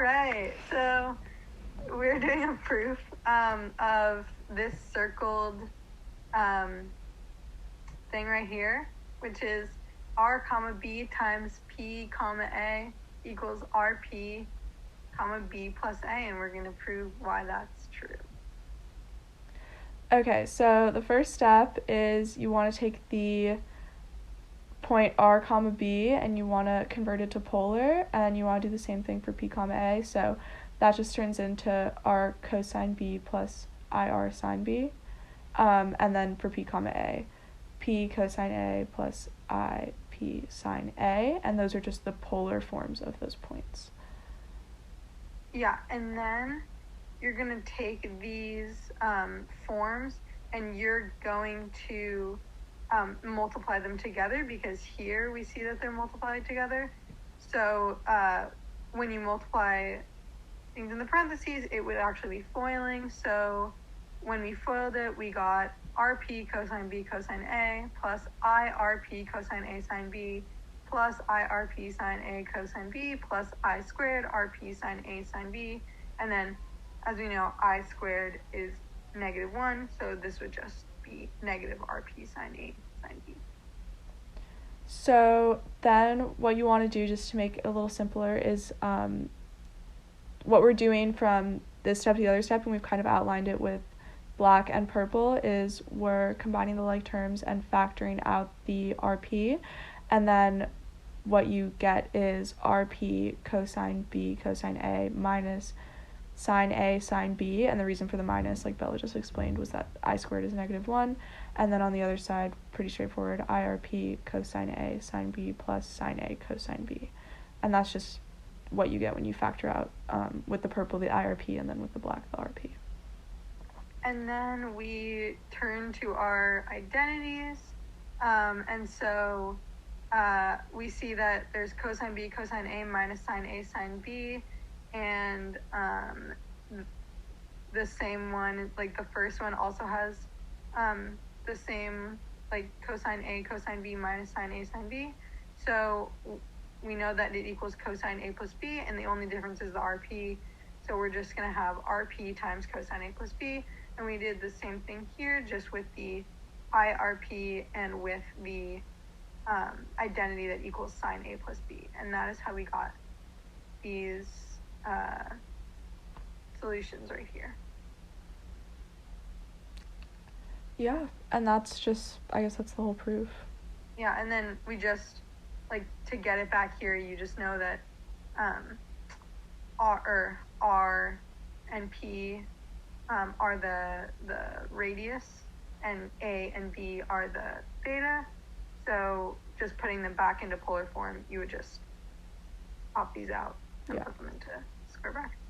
right, so we're doing a proof of this circled thing right here, which is r comma b times p comma a equals rp comma b plus a, and we're going to prove why that's true. Okay, so the first step is you want to take the point r comma b and you want to convert it to polar, and you want to do the same thing for p comma a, so that just turns into r cosine b plus ir sine b, and then for p comma a, p cosine a plus I p sine a, and those are just the polar forms of those points. Yeah, and then you're going to take these forms and you're going to multiply them together, because here we see that they're multiplied together. So when you multiply things in the parentheses, it would actually be foiling. So when we foiled it, we got rp cosine b cosine a plus irp cosine a sine b plus irp sine a cosine b plus I squared rp sine a sine b. And then, as we know, I squared is -1, so this would just be negative rp sine a sine b. So then what you want to do, just to make it a little simpler, is what we're doing from this step to the other step, and we've kind of outlined it with black and purple, is we're combining the like terms and factoring out the rp, and then what you get is rp cosine b cosine a minus sine a sine b, and the reason for the minus, like Bella just explained, was that I squared is -1, and then on the other side, pretty straightforward, irp cosine a sine b plus sine a cosine b, and that's just what you get when you factor out with the purple the irp, and then with the black the rp. And then we turn to our identities, and so we see that there's cosine b cosine a minus sine a sine b, and the same one, like the first one, also has the same, like cosine a cosine b minus sine a sine b. So we know that it equals cosine a plus b, and the only difference is the rp. So we're just going to have rp times cosine a plus b. And we did the same thing here, just with the irp and with the identity that equals sine a plus b. And that is how we got these solutions right here. Yeah, and that's just, I guess that's the whole proof. Yeah, and then we just, like, to get it back here, you just know that R and P are the radius, and A and B are the theta. So just putting them back into polar form, you would just pop these out and put them into square brackets.